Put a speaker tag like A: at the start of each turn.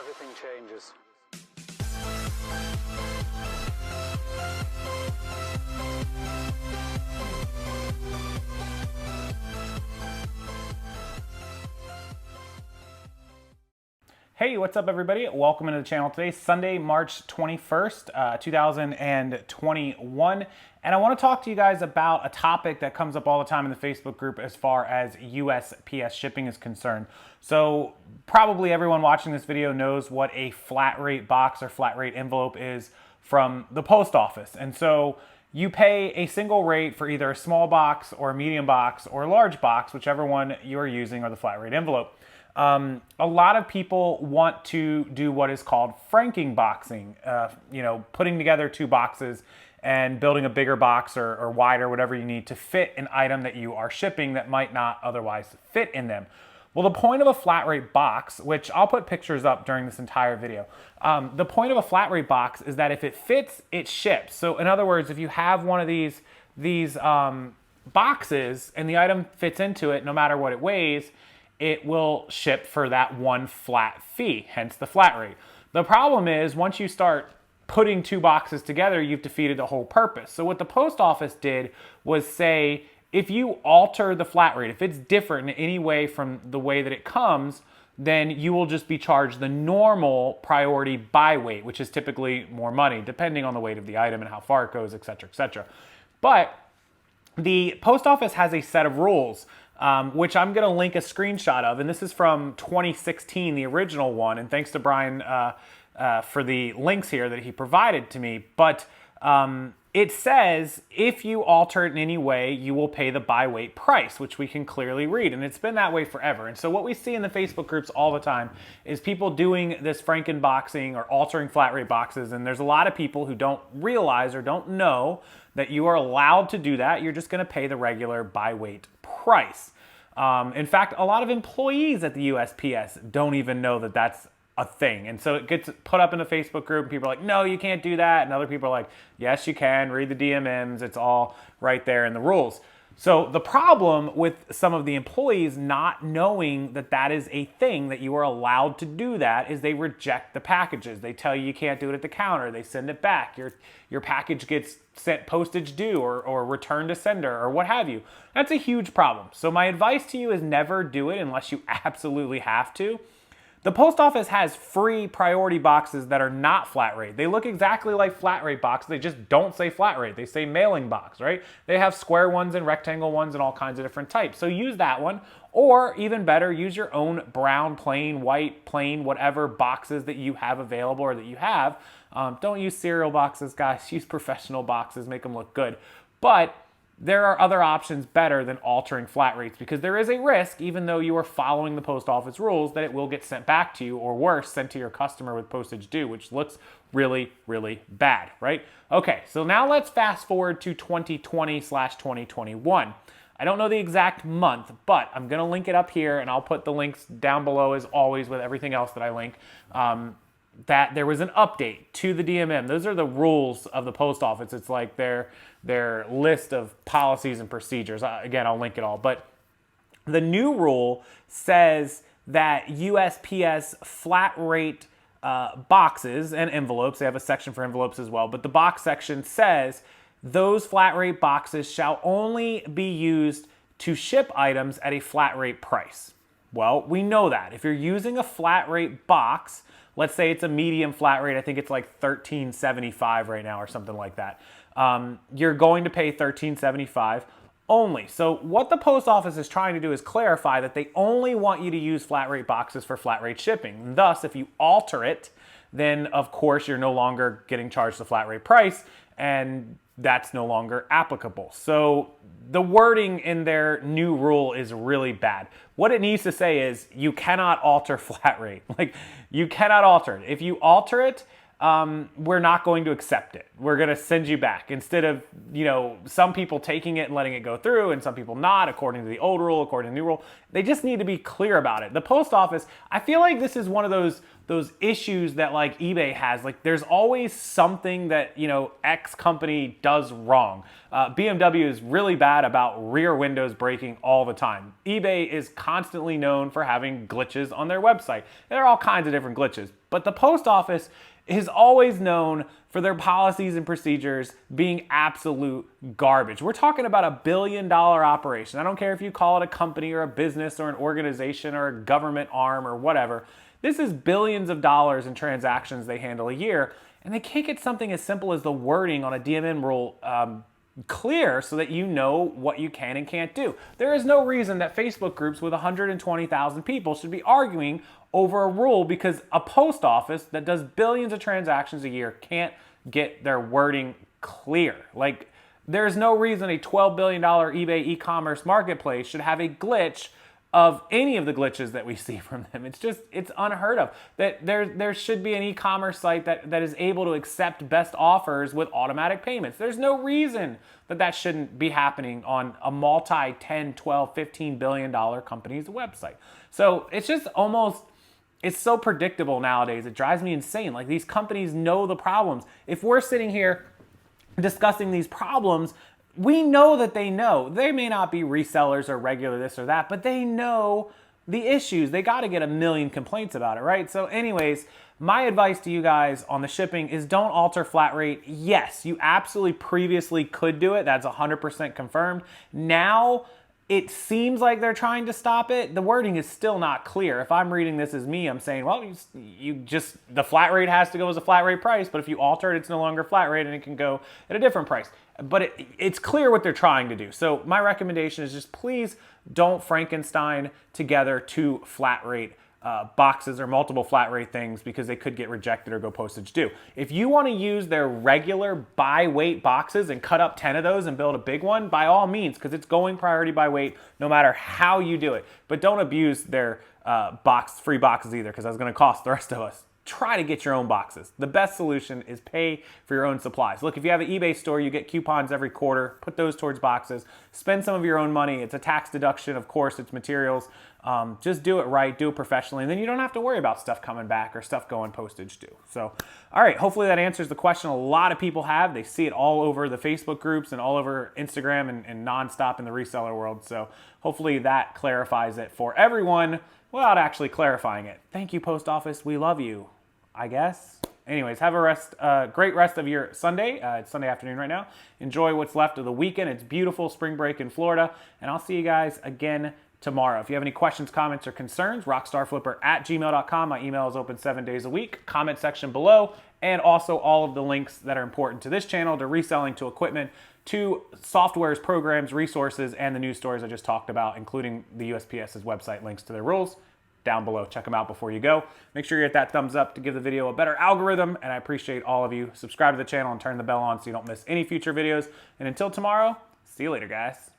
A: everything changes.
B: Hey, what's up everybody? Welcome into the channel today, Sunday, March 21st, 2021. And I want to talk to you guys about a topic that comes up all the time in the Facebook group as far as USPS shipping is concerned. So probably everyone watching this video knows what a flat rate box or flat rate envelope is from the post office. And so you pay a single rate for either a small box or a medium box or a large box, whichever one you're using, or the flat rate envelope. A lot of people want to do what is called Frankenboxing, putting together two boxes and building a bigger box or wider, whatever you need to fit an item that you are shipping that might not otherwise fit in them. Well, the point of a flat rate box, which I'll put pictures up during this entire video, the point of a flat rate box is that if it fits, it ships. So in other words, if you have one of these boxes and the item fits into it, no matter what it weighs, it will ship for that one flat fee, hence the flat rate. The problem is once you start putting two boxes together, you've defeated the whole purpose. So what the post office did was say, if you alter the flat rate, if it's different in any way from the way that it comes, then you will just be charged the normal priority by weight, which is typically more money, depending on the weight of the item and how far it goes, et cetera, et cetera. But the post office has a set of rules, which I'm going to link a screenshot of, and this is from 2016, the original one, and thanks to Brian for the links here that he provided to me. But it says if you alter it in any way, you will pay the by weight price, which we can clearly read, and it's been that way forever. And so what we see in the Facebook groups all the time is people doing this Frankenboxing or altering flat rate boxes, and there's a lot of people who don't realize or don't know that you are allowed to do that. You're just going to pay the regular by weight price. In fact, a lot of employees at the USPS don't even know that that's a thing. And so it gets put up in a Facebook group and people are like, no, you can't do that. And other people are like, yes, you can. Read the DMMs. It's all right there in the rules. So the problem with some of the employees not knowing that that is a thing, that you are allowed to do that, is they reject the packages. They tell you you can't do it at the counter. They send it back. Your package gets sent postage due or returned to sender or what have you. That's a huge problem. So my advice to you is never do it unless you absolutely have to. The post office has free priority boxes that are not flat rate. They look exactly like flat rate boxes. They just don't say flat rate. They say mailing box, right? They have square ones and rectangle ones and all kinds of different types. So use that one, or even better, use your own brown, plain, white, plain, whatever boxes that you have available or that you have. Don't use cereal boxes, guys. Use professional boxes. Make them look good. But there are other options better than altering flat rates, because there is a risk, even though you are following the post office rules, that it will get sent back to you, or worse, sent to your customer with postage due, which looks really, really bad, right? Okay, so now let's fast forward to 2020/2021. I don't know the exact month, but I'm going to link it up here, and I'll put the links down below as always with everything else that I link. That there was an update to the DMM. Those are the rules of the post office. It's like their list of policies and procedures. Again, I'll link it all. But the new rule says that USPS flat rate boxes and envelopes, they have a section for envelopes as well, but the box section says those flat rate boxes shall only be used to ship items at a flat rate price. Well, we know that. If you're using a flat rate box, let's say it's a medium flat rate, I think it's like $13.75 right now or something like that. You're going to pay $13.75 only. So what the post office is trying to do is clarify that they only want you to use flat rate boxes for flat rate shipping. Thus, if you alter it, then of course you're no longer getting charged the flat rate price, and that's no longer applicable. So the wording in their new rule is really bad. What it needs to say is you cannot alter flat rate. Like, you cannot alter it. If you alter it, we're not going to accept it. We're going to send you back instead of, some people taking it and letting it go through and some people not, according to the old rule, according to the new rule. They just need to be clear about it. The post office, I feel like this is one of those issues that like eBay has. Like there's always something that, X company does wrong. BMW is really bad about rear windows breaking all the time. eBay is constantly known for having glitches on their website. There are all kinds of different glitches, but the post office is always known for their policies and procedures being absolute garbage. We're talking about $1 billion operation. I don't care if you call it a company or a business or an organization or a government arm or whatever. This is billions of dollars in transactions they handle a year, and they can't get something as simple as the wording on a DMN rule clear so that you know what you can and can't do. There is no reason that Facebook groups with 120,000 people should be arguing over a rule because a post office that does billions of transactions a year can't get their wording clear. Like, there's no reason a $12 billion eBay e-commerce marketplace should have a glitch of any of the glitches that we see from them. It's unheard of. That there should be an e-commerce site that is able to accept best offers with automatic payments. There's no reason that shouldn't be happening on a multi 10, 12, $15 billion company's website. So it's just almost, it's so predictable nowadays. It drives me insane. Like, these companies know the problems. If we're sitting here discussing these problems, we know that they know. They may not be resellers or regular this or that, but they know the issues. They got to get a million complaints about it, right? So anyways, my advice to you guys on the shipping is don't alter flat rate. Yes, you absolutely previously could do it. That's 100% confirmed. Now, it seems like they're trying to stop it. The wording is still not clear. If I'm reading this as me, I'm saying, well, the flat rate has to go as a flat rate price, but if you alter it, it's no longer flat rate and it can go at a different price. But it's clear what they're trying to do. So my recommendation is just please don't Frankenstein together two flat rate boxes or multiple flat rate things because they could get rejected or go postage due. If you want to use their regular by weight boxes and cut up 10 of those and build a big one, by all means, because it's going priority by weight no matter how you do it. But don't abuse their free boxes either, because that's going to cost the rest of us. Try to get your own boxes. The best solution is pay for your own supplies. Look, if you have an eBay store, you get coupons every quarter. Put those towards boxes. Spend some of your own money. It's a tax deduction, of course, it's materials. Just do it right, do it professionally, and then you don't have to worry about stuff coming back or stuff going postage due. So, all right, hopefully that answers the question a lot of people have. They see it all over the Facebook groups and all over Instagram and nonstop in the reseller world. So hopefully that clarifies it for everyone without actually clarifying it. Thank you, Post Office. We love you, I guess. Anyways, have a great rest of your Sunday. It's Sunday afternoon right now. Enjoy what's left of the weekend. It's beautiful spring break in Florida, and I'll see you guys again tomorrow. If you have any questions, comments, or concerns, rockstarflipper@gmail.com. My email is open 7 days a week. Comment section below, and also all of the links that are important to this channel, to reselling, to equipment, to softwares, programs, resources, and the news stories I just talked about, including the USPS's website links to their rules down below. Check them out before you go. Make sure you hit that thumbs up to give the video a better algorithm, and I appreciate all of you. Subscribe to the channel and turn the bell on so you don't miss any future videos. And until tomorrow, see you later, guys.